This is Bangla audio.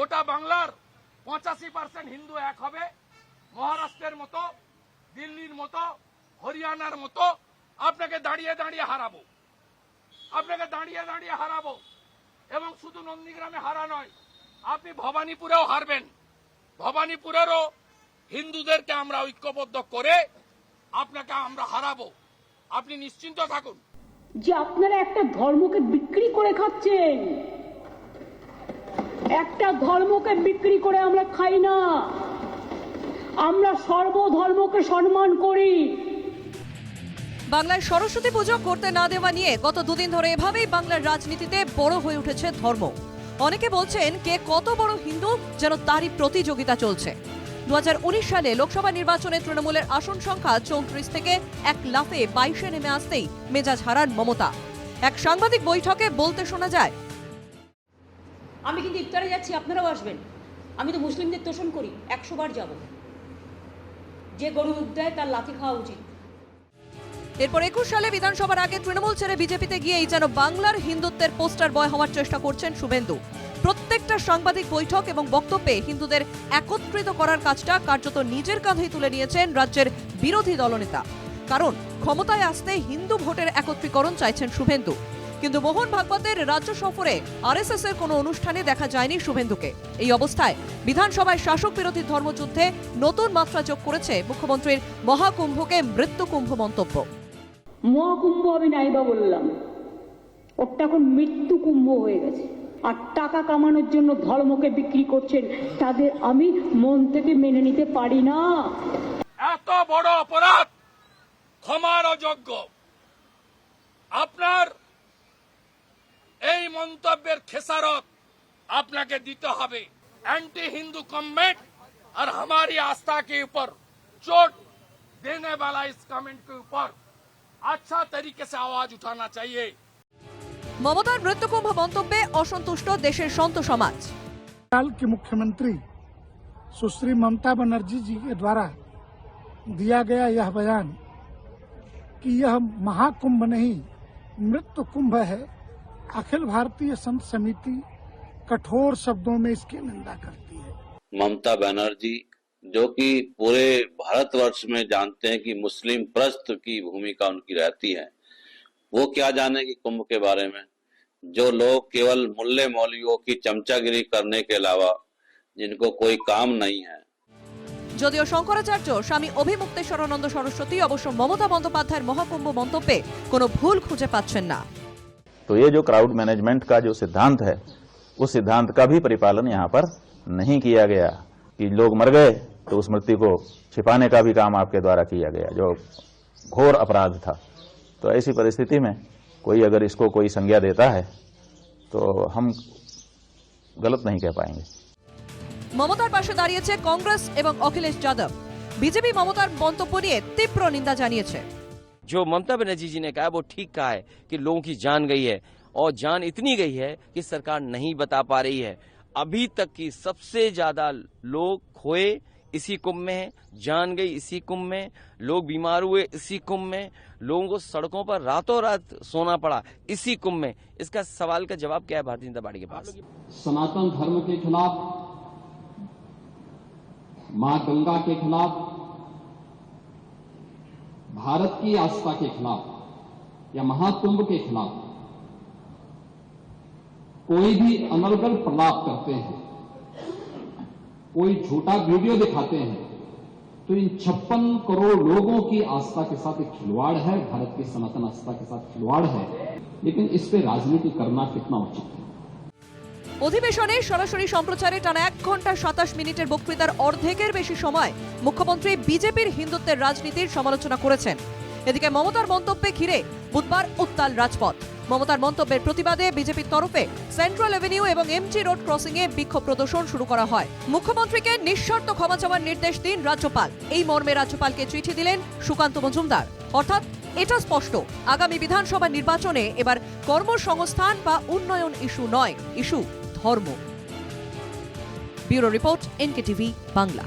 গোটা বাংলার 85% হিন্দু এক হবে, মহারাষ্ট্রের মতো, দিল্লির মতো, হরিয়ানার মতো আপনাকে দাঁড়িয়ে দাঁড়িয়ে হারাবো, আপনাকে দাঁড়িয়ে দাঁড়িয়ে হারাবো। এবং শুধু নন্দীগ্রামে হারা নয়, আপনি ভবানীপুরেও হারবেন। ভবানীপুরেরও হিন্দুদেরকে আমরা ঐক্যবদ্ধ করে আপনাকে আমরা হারাবো, আপনি নিশ্চিন্ত থাকুন। যে আপনারা একটা ধর্মকে বিক্রি করে খাচ্ছেন, একটা ধর্মকে বিক্রি করে আমরা খাই না, আমরা সর্বধর্মকে সম্মান করি। বাংলায় সরস্বতী পুজো করতে না দেওয়া নিয়ে গত দুদিন ধরে এভাবেই বাংলার রাজনীতিতে বড় হয়ে উঠেছে ধর্ম। অনেকে বলছেন কে কত বড় হিন্দু যেন তারই প্রতিযোগিতা চলছে। 2019 সালে লোকসভা নির্বাচনে তৃণমূলের আসন সংখ্যা 34 থেকে 1 লাফে 22-এ নেমে আসতেই মেজাজ হারান মমতা। এক সাংবাদিক বৈঠকে বলতে শোনা যায়, আমি কিন্তু ইফতারে যাচ্ছি, আপনারাও আসবেন। আমি তো মুসলিমদের তোষণ করি, 100 বার যাব। যে গরু দুধ দেয় তার লাথি খাওয়া উচিত। এরপর 21 সালে বিধানসভার আগে তৃণমূল ছেড়ে বিজেপিতে গিয়েই যেন বাংলার হিন্দুত্বের পোস্টার বয় হওয়ার চেষ্টা করছেন শুভেন্দু। প্রত্যেকটা সাংবাদিক বৈঠক এবং বক্তব্যে হিন্দুদের একত্রিত করার কাজটা কার্যত নিজের কাঁধেই তুলে নিয়েছেন রাজ্যের বিরোধী দলনেতা। কারণ ক্ষমতায় আসতে হিন্দু ভোটের একত্রীকরণ চাইছেন শুভেন্দু। কিন্তু মোহন ভাগবতের রাজ্য সফরে আরএসএস এর কোনো অনুষ্ঠানে দেখা যায়নি শুভেন্দুকে। এই অবস্থায় বিধানসভায় শাসক বিরোধী ধর্মযুদ্ধে নতুন মাত্রা যোগ করেছে মুখ্যমন্ত্রীর মহাকুম্ভকে মৃত্যুকুম্ভ মন্তব্য। মহাকুম্ভ আমি নাইবা বললাম, ওটা এখন মৃত্যু কুম্ভ হয়ে গেছে। আর টাকা কামানোর জন্য ধর্মকে বিক্রি করছেন, তাদের আমি মন থেকে মেনে নিতে পারি না। এত বড় অপরাধ ক্ষমার অযোগ্য। আপনার এই মন্তব্যের খেসারত আপনাকে দিতে হবে। एंटी हिंदू कमेंट और हमारी आस्था के ऊपर चोट देने वाला इस कमेंट के ऊपर अच्छा तरीके से आवाज उठाना चाहिए। মমতার মৃত্যুকুম্ভ মন্তব্যে অসন্তুষ্ট দেশের সন্ত সমাজ। बंगाल की मुख्यमंत्री सुश्री ममता बनर्जी जी के द्वारा दिया गया यह बयान कि यह महाकुंभ नहीं मृत्यु कुंभ है, अखिल भारतीय संत समिति कठोर शब्दों में इसकी निंदा करती है। ममता बनर्जी जो कि पूरे भारतवर्ष में जानते हैं कि मुस्लिम प्रस्त की भूमिका उनकी रहती है, वो क्या जानेंगे कुंभ के बारे में। जो लोग केवल मुल्ले मौलवियों की चमचागिरी करने के अलावा जिनको कोई काम नहीं है। যদিও শঙ্করাচার্য স্বামী অভিমুক্তেশ্বরানন্দ সরস্বতী অবশ্য মমতা বন্দ্যোপাধ্যায়ের মহাকুম্ভ মন্তব্যে কোনো ভুল খুঁজে পাচ্ছেন না। तो ये जो क्राउड मैनेजमेंट का जो सिद्धांत है, उस सिद्धांत का भी परिपालन यहाँ पर नहीं किया गया कि लोग मर गए तो उस मृत्यु को छिपाने का भी काम आपके द्वारा किया गया, जो घोर अपराध था। तो ऐसी परिस्थिति में कोई अगर इसको कोई संज्ञा देता है तो हम गलत नहीं कह पाएंगे। মমতার পাশে দাঁড়িয়েছে কংগ্রেস এবং অখিলেশ যাদব। বিজেপি মমতার মন্তব্য নিয়ে তীব্র নিন্দা জানিয়েছে। जो ममता बनर्जी जी ने कहा वो ठीक कहा है कि लोगों की जान गई है, और जान इतनी गई है कि सरकार नहीं बता पा रही है। अभी तक की सबसे ज्यादा लोग खोए इसी कुंभ में है, जान गई इसी कुंभ में, लोग बीमार हुए इसी कुंभ में, लोगों को सड़कों पर रातों रात सोना पड़ा इसी कुंभ में। इसका सवाल का जवाब क्या है भारतीय जनता पार्टी के पास? सनातन धर्म के खिलाफ, मां गंगा के खिलाफ, भारत की आस्था के खिलाफ या महाकुंभ के खिलाफ कोई भी अनर्गल प्रलाप करते हैं, कोई झूठा वीडियो दिखाते हैं, तो इन 56 करोड़ लोगों की आस्था के साथ एक खिलवाड़ है, भारत की सनातन आस्था के साथ खिलवाड़ है। लेकिन इस पे राजनीति करना कितना उचित है। অধিবেশনে সরাসরি সম্প্রচারে টানা 1 ঘন্টা 27 মিনিটের বক্তৃতার অর্ধেকের বেশি সময় মুখ্যমন্ত্রী বিজেপির হিন্দুত্বের রাজনীতির সমালোচনা করেছেন। এদিকে মমতার মন্তব্যে ঘিরে বুধবার উত্তাল রাজপথ। মমতার মন্তব্যের প্রতিবাদে বিজেপির তরফে সেন্ট্রাল এভিনিউ এবং এমজি রোড ক্রসিং এ বিক্ষোভ প্রদর্শন শুরু করা হয়। মুখ্যমন্ত্রীকে নিঃশর্ত ক্ষমা চাওয়ার নির্দেশ দিন রাজ্যপাল। এই মর্মে রাজ্যপালকে চিঠি দিলেন সুকান্ত মজুমদার। অর্থাৎ এটা স্পষ্ট, আগামী বিধানসভা নির্বাচনে এবার কর্মসংস্থান বা উন্নয়ন ইস্যু নয়, ইস্যু ধর্ম। Bureau report, NKTV Bangla.